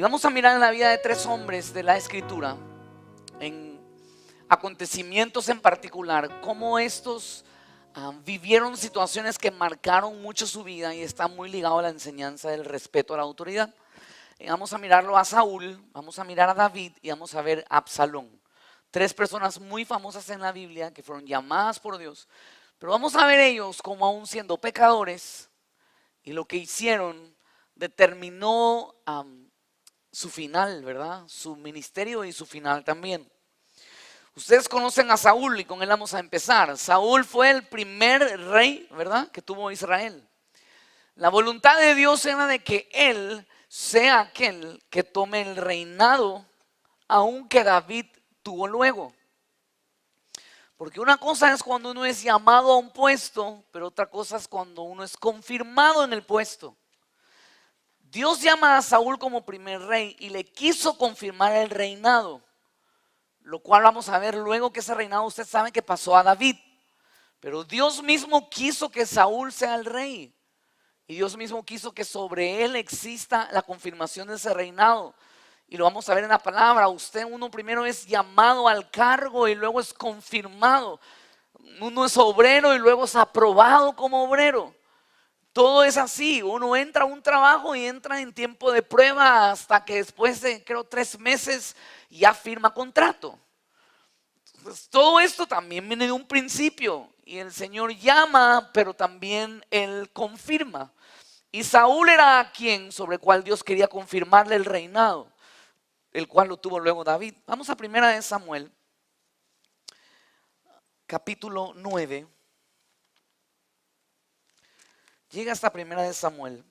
vamos a mirar en la vida de tres hombres de la Escritura, en acontecimientos en particular, cómo estos vivieron situaciones que marcaron mucho su vida y está muy ligado a la enseñanza del respeto a la autoridad. Vamos a mirarlo a Saúl, vamos a mirar a David y vamos a ver a Absalón. Tres personas muy famosas en la Biblia que fueron llamadas por Dios, pero vamos a ver ellos como aún siendo pecadores y lo que hicieron determinó su final, ¿verdad? Su ministerio y su final también. Ustedes conocen a Saúl y con él vamos a empezar. Saúl fue el primer rey, ¿verdad?, que tuvo Israel. La voluntad de Dios era de que él sea aquel que tome el reinado, aunque David tuvo luego. Porque una cosa es cuando uno es llamado a un puesto, pero otra cosa es cuando uno es confirmado en el puesto. Dios llama a Saúl como primer rey y le quiso confirmar el reinado, lo cual vamos a ver luego que ese reinado usted sabe que pasó a David. Pero Dios mismo quiso que Saúl sea el rey. Y Dios mismo quiso que sobre él exista la confirmación de ese reinado. Y lo vamos a ver en la palabra. Uno primero es llamado al cargo y luego es confirmado. Uno es obrero y luego es aprobado como obrero. Todo es así. Uno entra a un trabajo y entra en tiempo de prueba hasta que después de, creo, 3 meses ya firma contrato. Entonces, todo esto también viene de un principio. Y el Señor llama, pero también Él confirma. Y Saúl era quien sobre el cual Dios quería confirmarle el reinado, el cual lo tuvo luego David. Vamos a 1 Samuel, capítulo 9. Llega hasta 1 Samuel.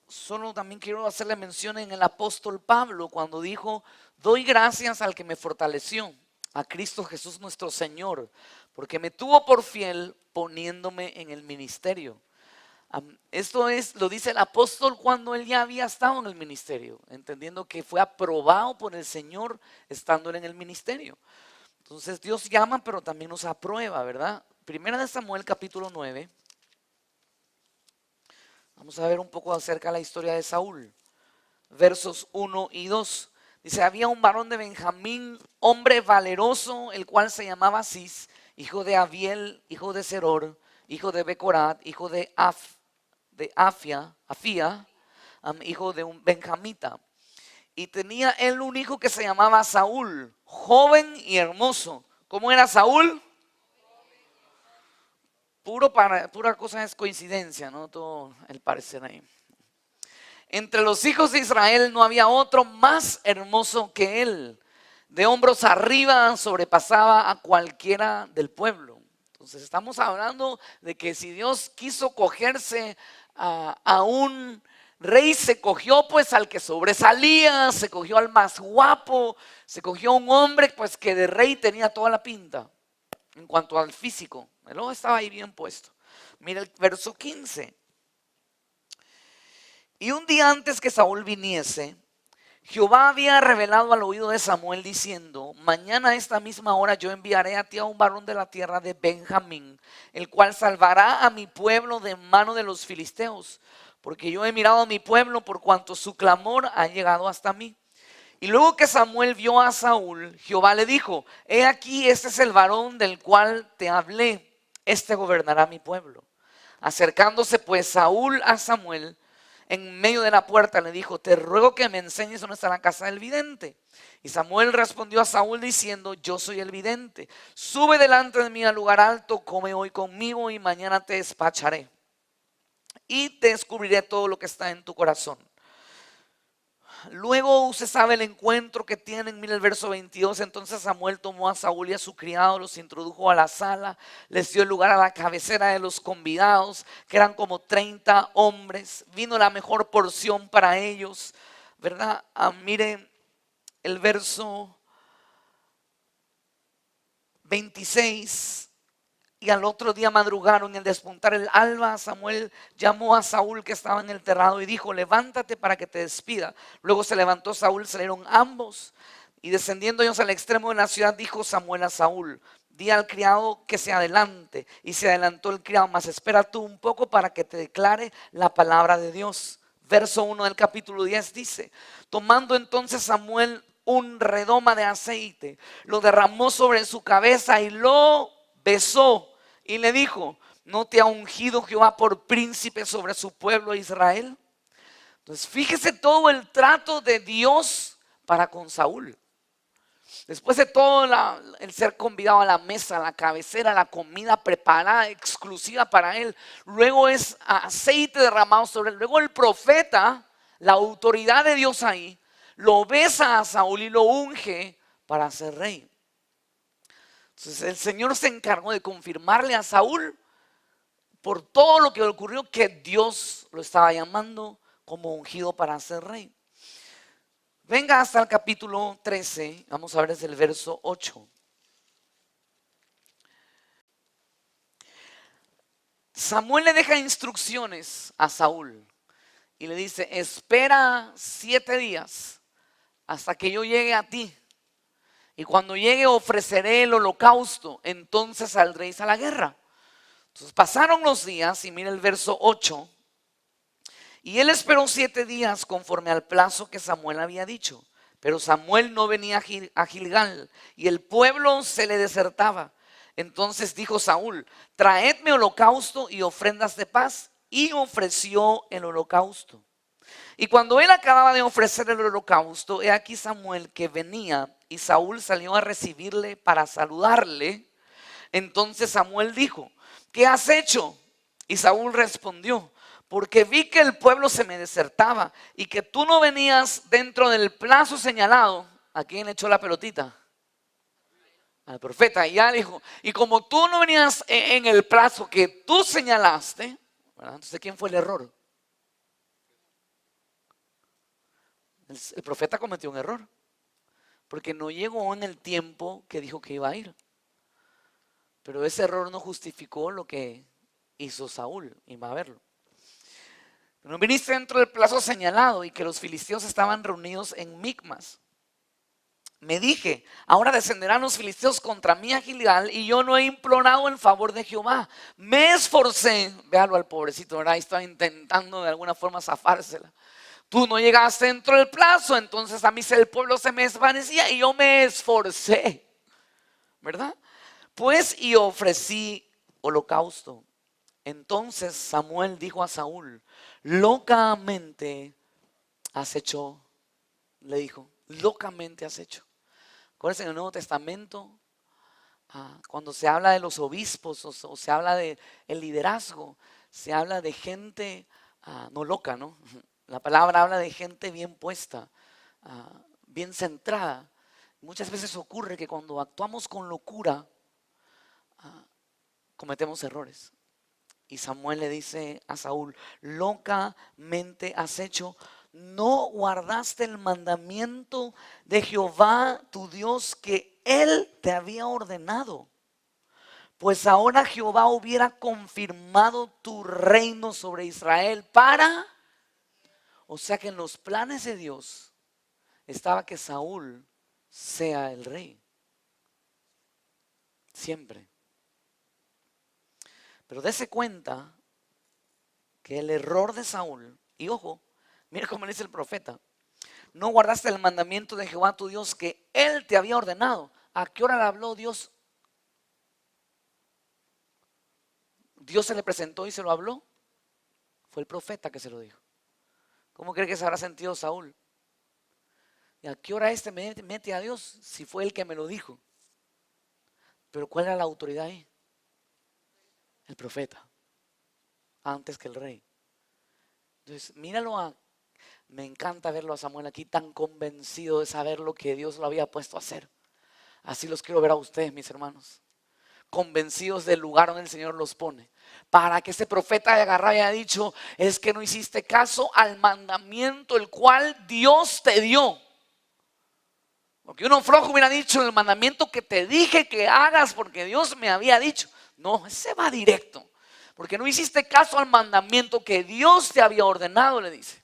Solo también quiero hacerle mención en el apóstol Pablo cuando dijo: doy gracias al que me fortaleció, a Cristo Jesús nuestro Señor, porque me tuvo por fiel poniéndome en el ministerio. Esto lo dice el apóstol cuando él ya había estado en el ministerio, entendiendo que fue aprobado por el Señor estando en el ministerio. Entonces Dios llama, pero también nos aprueba, ¿verdad? 1 Samuel capítulo 9. Vamos a ver un poco acerca de la historia de Saúl. Versos 1 y 2. Dice: había un varón de Benjamín, hombre valeroso, el cual se llamaba Cis, hijo de Abiel, hijo de Seror, hijo de Becorat, hijo de Afia, hijo de un benjamita. Y tenía él un hijo que se llamaba Saúl, joven y hermoso. ¿Cómo era Saúl? Pura cosa es coincidencia, ¿no? Todo el parecer ahí. Entre los hijos de Israel no había otro más hermoso que él. De hombros arriba sobrepasaba a cualquiera del pueblo. Entonces estamos hablando de que si Dios quiso cogerse a un rey, se cogió pues al que sobresalía, se cogió al más guapo, se cogió a un hombre pues que de rey tenía toda la pinta en cuanto al físico. El ojo estaba ahí bien puesto. Mira el verso 15. Y un día antes que Saúl viniese, Jehová había revelado al oído de Samuel diciendo: mañana a esta misma hora yo enviaré a ti a un varón de la tierra de Benjamín, el cual salvará a mi pueblo de mano de los filisteos, porque yo he mirado a mi pueblo por cuanto su clamor ha llegado hasta mí. Y luego que Samuel vio a Saúl, Jehová le dijo: he aquí, este es el varón del cual te hablé, este gobernará mi pueblo. Acercándose pues Saúl a Samuel, en medio de la puerta le dijo: te ruego que me enseñes dónde está la casa del vidente. Y Samuel respondió a Saúl diciendo: yo soy el vidente. Sube delante de mí al lugar alto, come hoy conmigo y mañana te despacharé y te descubriré todo lo que está en tu corazón. Luego usted sabe el encuentro que tienen. Mira el verso 22. Entonces Samuel tomó a Saúl y a su criado, los introdujo a la sala, les dio lugar a la cabecera de los convidados, que eran como 30 hombres. Vino la mejor porción para ellos, ¿verdad? Miren el verso 26. Y al otro día madrugaron, en el despuntar el alba, Samuel llamó a Saúl que estaba en el terrado y dijo: levántate para que te despida. Luego se levantó Saúl, salieron ambos, y descendiendo ellos al extremo de la ciudad, dijo Samuel a Saúl: di al criado que se adelante. Y se adelantó el criado: mas espera tú un poco para que te declare la palabra de Dios. verso 1 del capítulo 10 dice: tomando entonces Samuel un redoma de aceite, lo derramó sobre su cabeza y lo besó y le dijo: ¿no te ha ungido Jehová por príncipe sobre su pueblo Israel? Entonces fíjese todo el trato de Dios para con Saúl. Después de todo el ser convidado a la mesa, la cabecera, la comida preparada exclusiva para él, luego es aceite derramado sobre él, luego el profeta, la autoridad de Dios ahí, lo besa a Saúl y lo unge para ser rey. Entonces el Señor se encargó de confirmarle a Saúl por todo lo que ocurrió, que Dios lo estaba llamando como ungido para ser rey. Venga hasta el capítulo 13, vamos a ver desde el verso 8. Samuel le deja instrucciones a Saúl y le dice: espera 7 días hasta que yo llegue a ti, y cuando llegue ofreceré el holocausto, entonces saldréis a la guerra. Entonces pasaron los días y mira el verso 8. Y él esperó 7 días conforme al plazo que Samuel había dicho. Pero Samuel no venía a Gilgal y el pueblo se le desertaba. Entonces dijo Saúl: traedme holocausto y ofrendas de paz. Y ofreció el holocausto. Y cuando él acababa de ofrecer el holocausto, he aquí Samuel que venía, y Saúl salió a recibirle para saludarle. Entonces Samuel dijo: ¿qué has hecho? Y Saúl respondió: porque vi que el pueblo se me desertaba y que tú no venías dentro del plazo señalado. ¿A quién le echó la pelotita? Al profeta. Y ya dijo: y como tú no venías en el plazo que tú señalaste, ¿verdad? Entonces, ¿quién fue el error? El profeta cometió un error, porque no llegó en el tiempo que dijo que iba a ir. Pero ese error no justificó lo que hizo Saúl, y va a verlo. No viniste dentro del plazo señalado, y que los filisteos estaban reunidos en Micmas. Me dije: ahora descenderán los filisteos contra mí a Gilgal, y yo no he implorado el favor de Jehová. Me esforcé, véalo al pobrecito, ¿verdad? Estaba intentando de alguna forma zafársela. Tú no llegaste dentro del plazo, entonces a mí el pueblo se me desvanecía y yo me esforcé, ¿verdad? Pues y ofrecí holocausto. Entonces Samuel dijo a Saúl: locamente has hecho, le dijo, locamente has hecho. Acuérdense, en el Nuevo Testamento, cuando se habla de los obispos o se habla de el liderazgo, se habla de gente no loca, ¿no? La palabra habla de gente bien puesta, bien centrada. Muchas veces ocurre que cuando actuamos con locura, cometemos errores. Y Samuel le dice a Saúl: locamente has hecho, no guardaste el mandamiento de Jehová tu Dios que él te había ordenado. Pues ahora Jehová hubiera confirmado tu reino sobre Israel para... O sea que en los planes de Dios estaba que Saúl sea el rey. Siempre. Pero dése cuenta que el error de Saúl, y ojo, mira cómo le dice el profeta: no guardaste el mandamiento de Jehová tu Dios que él te había ordenado. ¿A qué hora le habló Dios? Dios se le presentó y se lo habló. Fue el profeta que se lo dijo. ¿Cómo cree que se habrá sentido Saúl? ¿Y a qué hora me mete a Dios si fue él que me lo dijo? Pero ¿cuál era la autoridad ahí? El profeta, antes que el rey. Entonces, míralo me encanta verlo a Samuel aquí tan convencido de saber lo que Dios lo había puesto a hacer. Así los quiero ver a ustedes, mis hermanos, convencidos del lugar donde el Señor los pone. Para que ese profeta haya agarrado y haya dicho: es que no hiciste caso al mandamiento el cual Dios te dio. Porque uno flojo hubiera dicho: el mandamiento que te dije que hagas porque Dios me había dicho. No, ese va directo. Porque no hiciste caso al mandamiento que Dios te había ordenado, le dice.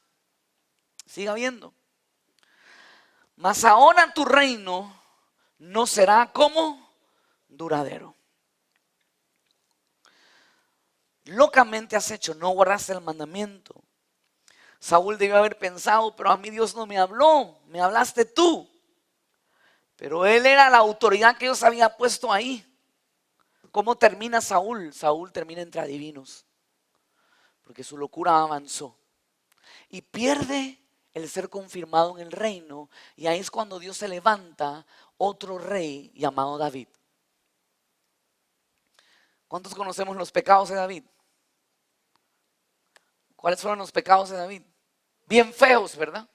Siga viendo. Mas ahora tu reino no será como duradero. Locamente has hecho, no guardaste el mandamiento. Saúl debió haber pensado, pero a mí Dios no me habló, me hablaste tú. Pero él era la autoridad que Dios había puesto ahí. ¿Cómo termina Saúl? Saúl termina entre adivinos, porque su locura avanzó y pierde el ser confirmado en el reino. Y ahí es cuando Dios se levanta otro rey llamado David. ¿Cuántos conocemos los pecados de David? ¿Cuáles fueron los pecados de David? Bien feos, ¿verdad?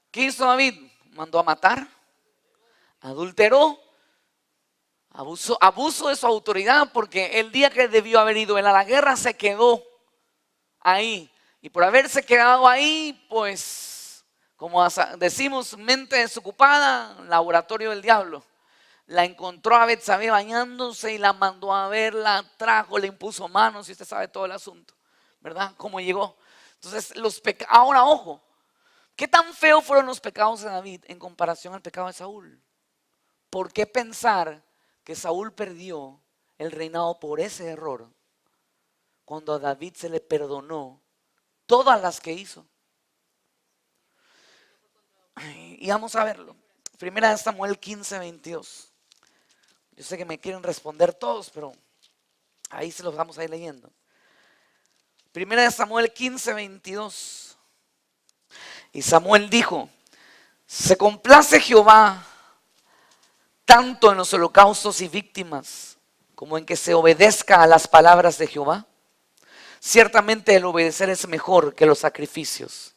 ¿Qué hizo David? Mandó a matar, adulteró, abuso de su autoridad, porque el día que debió haber ido él a la guerra se quedó ahí. Y por haberse quedado ahí, pues, como decimos, mente desocupada, laboratorio del diablo. La encontró a Betsabé bañándose y la mandó a ver, la trajo, le impuso manos y usted sabe todo el asunto, ¿verdad? Cómo llegó. Entonces, ahora ojo, ¿qué tan feos fueron los pecados de David en comparación al pecado de Saúl? ¿Por qué pensar que Saúl perdió el reinado por ese error cuando a David se le perdonó todas las que hizo? Y vamos a verlo. Primera de Samuel 15:22. Yo sé que me quieren responder todos, pero ahí se los vamos a ir leyendo. Primera de Samuel 15:22. Y Samuel dijo: se complace Jehová tanto en los holocaustos y víctimas como en que se obedezca a las palabras de Jehová. Ciertamente el obedecer es mejor que los sacrificios,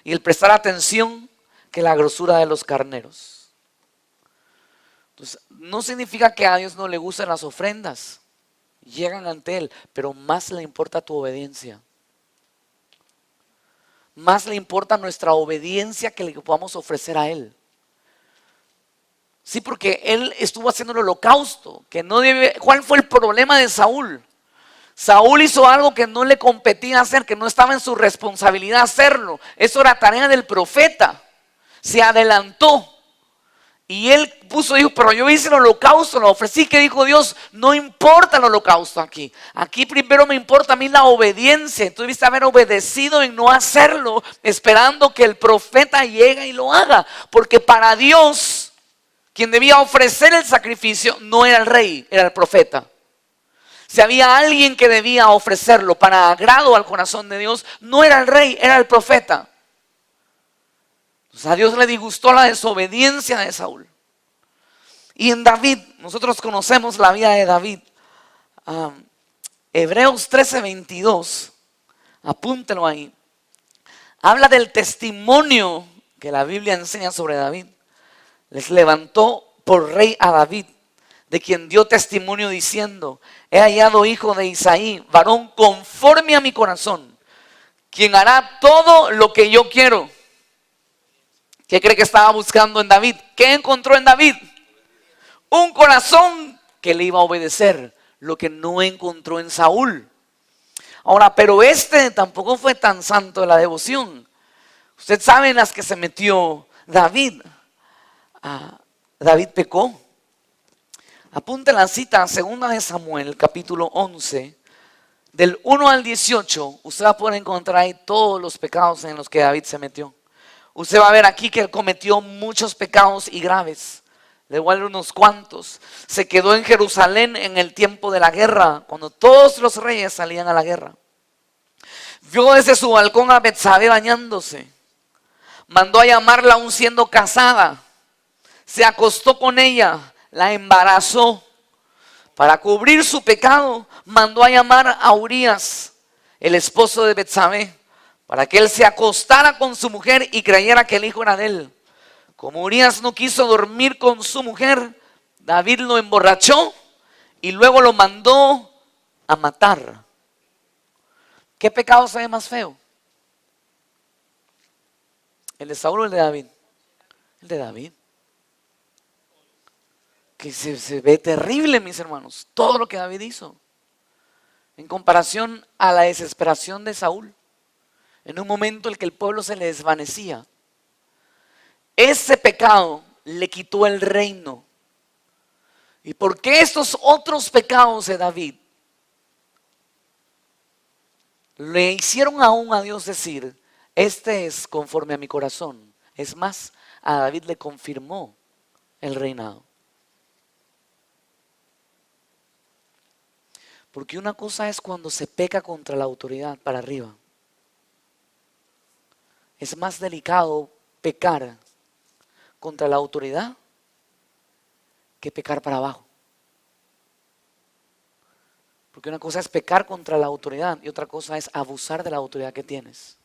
y el prestar atención que la grosura de los carneros. Entonces, no significa que a Dios no le gustan las ofrendas, llegan ante Él, pero más le importa tu obediencia. Más le importa nuestra obediencia que le podamos ofrecer a Él. Sí, porque Él estuvo haciendo el holocausto, que no debe. ¿Cuál fue el problema de Saúl? Saúl hizo algo que no le competía hacer, que no estaba en su responsabilidad hacerlo. Eso era tarea del profeta. Se adelantó. Y él dijo, pero yo hice el holocausto, lo ofrecí. ¿Qué dijo Dios? No importa el holocausto aquí. Aquí primero me importa a mí la obediencia. Entonces debiste haber obedecido en no hacerlo, esperando que el profeta llegue y lo haga. Porque para Dios, quien debía ofrecer el sacrificio no era el rey, era el profeta. Si había alguien que debía ofrecerlo para agrado al corazón de Dios, no era el rey, era el profeta. Entonces a Dios le disgustó la desobediencia de Saúl. Y en David, nosotros conocemos la vida de David. Hebreos 13:22, apúntelo ahí. Habla del testimonio que la Biblia enseña sobre David. Les levantó por rey a David, de quien dio testimonio diciendo: he hallado hijo de Isaí, varón conforme a mi corazón, quien hará todo lo que yo quiero. ¿Qué cree que estaba buscando en David? ¿Qué encontró en David? Un corazón que le iba a obedecer, lo que no encontró en Saúl. Ahora, pero tampoco fue tan santo de la devoción. Usted sabe en las que se metió David. David pecó. Apunte la cita, 2 de Samuel, capítulo 11, del 1 al 18. Usted va a poder encontrar ahí todos los pecados en los que David se metió. Usted va a ver aquí que él cometió muchos pecados y graves. Le voy a leer unos cuantos. Se quedó en Jerusalén en el tiempo de la guerra, cuando todos los reyes salían a la guerra. Vio desde su balcón a Betsabé bañándose. Mandó a llamarla aún siendo casada. Se acostó con ella, la embarazó. Para cubrir su pecado, mandó a llamar a Urías, el esposo de Betsabé, para que él se acostara con su mujer y creyera que el hijo era de él. Como Urías no quiso dormir con su mujer, David lo emborrachó y luego lo mandó a matar. ¿Qué pecado se ve más feo? ¿El de Saúl o el de David? El de David. Que se ve terrible, mis hermanos, todo lo que David hizo en comparación a la desesperación de Saúl, en un momento en el que el pueblo se le desvanecía. Ese pecado le quitó el reino. ¿Y por qué estos otros pecados de David Le hicieron aún a Dios decir, este es conforme a mi corazón. Es más, a David le confirmó el reinado. Porque una cosa es cuando se peca contra la autoridad para arriba. Es más delicado pecar contra la autoridad que pecar para abajo. Porque una cosa es pecar contra la autoridad y otra cosa es abusar de la autoridad que tienes.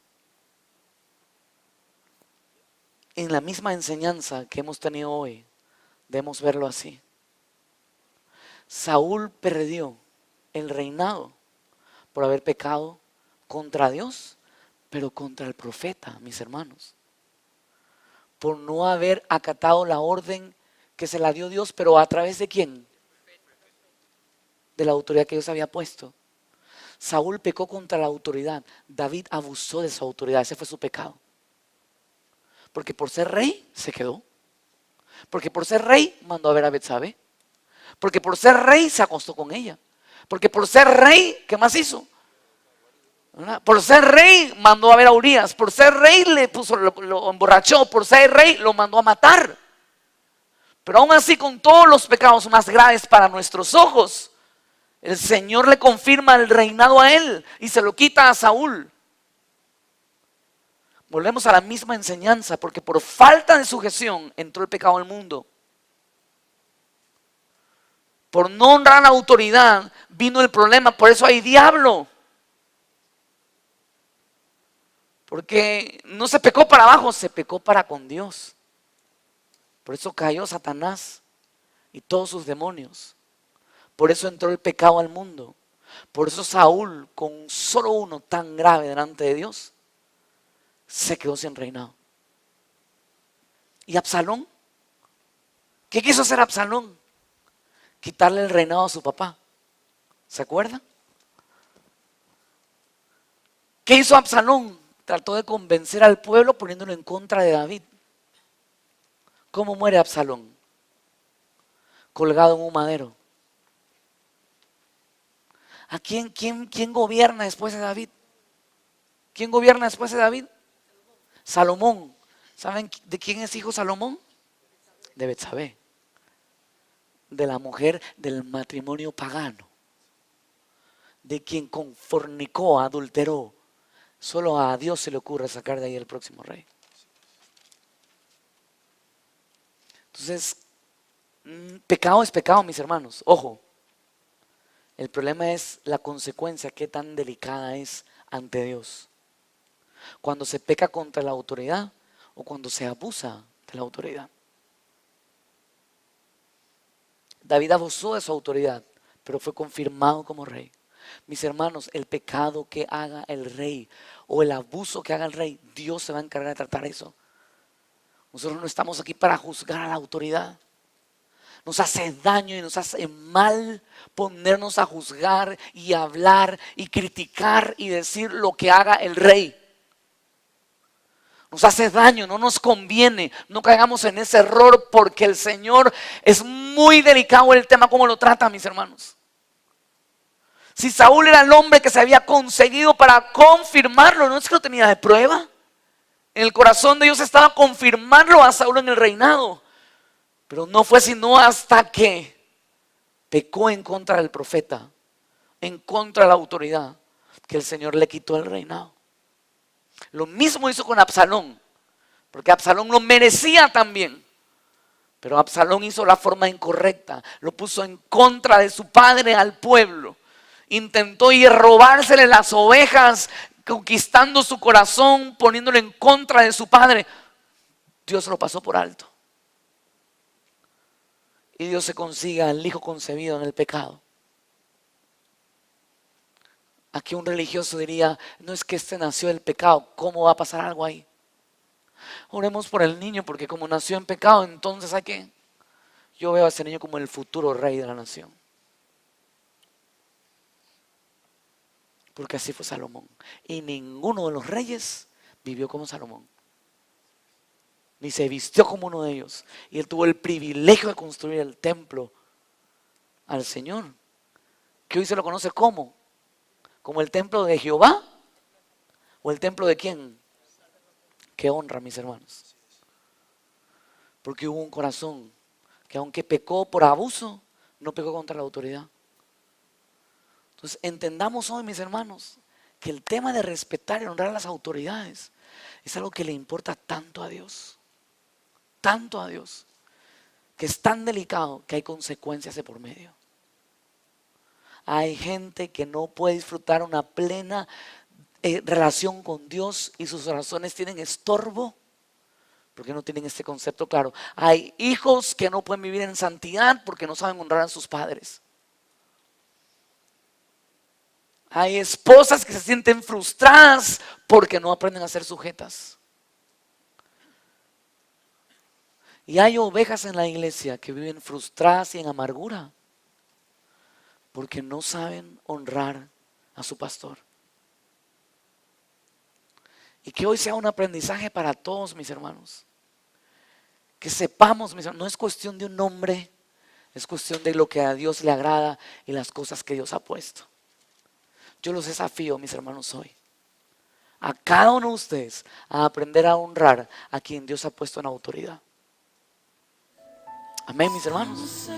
En la misma enseñanza que hemos tenido hoy, debemos verlo así. Saúl perdió el reinado por haber pecado contra Dios, pero contra el profeta, mis hermanos. Por no haber acatado la orden que se la dio Dios, pero ¿a través de quién? De la autoridad que Dios había puesto. Saúl pecó contra la autoridad. David abusó de su autoridad. Ese fue su pecado. Porque por ser rey se quedó. Porque por ser rey mandó a ver a Betsabé. Porque por ser rey se acostó con ella. Porque por ser rey, ¿qué más hizo? ¿Verdad? Por ser rey mandó a ver a Urías. Por ser rey lo emborrachó. Por ser rey lo mandó a matar. Pero aún así, con todos los pecados más graves para nuestros ojos, el Señor le confirma el reinado a él y se lo quita a Saúl. Volvemos a la misma enseñanza, porque por falta de sujeción entró el pecado al mundo. Por no honrar la autoridad vino el problema, por eso hay diablo. Porque no se pecó para abajo, se pecó para con Dios. Por eso cayó Satanás y todos sus demonios. Por eso entró el pecado al mundo. Por eso Saúl, con solo uno tan grave delante de Dios, se quedó sin reinado. ¿Y Absalón? ¿Qué quiso hacer Absalón? Quitarle el reinado a su papá. ¿Se acuerdan? ¿Qué hizo Absalón? Trató de convencer al pueblo poniéndolo en contra de David. ¿Cómo muere Absalón? Colgado en un madero. ¿A quién gobierna después de David? ¿Quién gobierna después de David? Salomón. ¿Saben de quién es hijo Salomón? De Betsabé. De la mujer del matrimonio pagano. De quien fornicó, adulteró. Solo a Dios se le ocurre sacar de ahí el próximo rey. Entonces, pecado es pecado, mis hermanos. Ojo. El problema es la consecuencia, qué tan delicada es ante Dios. Cuando se peca contra la autoridad o cuando se abusa de la autoridad. David abusó de su autoridad, pero fue confirmado como rey. Mis hermanos, el pecado que haga el rey o el abuso que haga el rey, Dios se va a encargar de tratar eso. Nosotros no estamos aquí para juzgar a la autoridad. Nos hace daño y nos hace mal ponernos a juzgar y hablar y criticar y decir lo que haga el rey. Nos hace daño, no nos conviene, no caigamos en ese error porque el Señor es muy delicado el tema como lo trata, mis hermanos. Si Saúl era el hombre que se había conseguido para confirmarlo, no es que lo tenía de prueba. En el corazón de Dios estaba confirmarlo a Saúl en el reinado. Pero no fue sino hasta que pecó en contra del profeta, en contra de la autoridad, que el Señor le quitó el reinado. Lo mismo hizo con Absalón, porque Absalón lo merecía también. Pero Absalón hizo la forma incorrecta, lo puso en contra de su padre al pueblo. Intentó ir robársele las ovejas, conquistando su corazón, poniéndolo en contra de su padre. Dios lo pasó por alto. Y Dios se consiga al hijo concebido en el pecado. Aquí un religioso diría, no es que este nació del pecado, ¿cómo va a pasar algo ahí? Oremos por el niño porque como nació en pecado, entonces hay que... Yo veo a ese niño como el futuro rey de la nación. Porque así fue Salomón. Y ninguno de los reyes vivió como Salomón. Ni se vistió como uno de ellos. Y él tuvo el privilegio de construir el templo al Señor, que hoy se lo conoce como el templo de Jehová ¿O el templo de quién? Que honra, mis hermanos. Porque hubo un corazón que aunque pecó por abuso, no pecó contra la autoridad. Entonces entendamos hoy, mis hermanos, que el tema de respetar y honrar a las autoridades es algo que le importa tanto a Dios, que es tan delicado que hay consecuencias de por medio. Hay gente que no puede disfrutar una plena relación con Dios y sus oraciones tienen estorbo porque no tienen este concepto claro. Hay hijos que no pueden vivir en santidad porque no saben honrar a sus padres. Hay esposas que se sienten frustradas porque no aprenden a ser sujetas. Y hay ovejas en la iglesia que viven frustradas y en amargura porque no saben honrar a su pastor. Y que hoy sea un aprendizaje para todos, mis hermanos. Que sepamos, mis hermanos, no es cuestión de un nombre, es cuestión de lo que a Dios le agrada y las cosas que Dios ha puesto. Yo los desafío, mis hermanos, hoy a cada uno de ustedes a aprender a honrar a quien Dios ha puesto en autoridad. Amén, mis hermanos.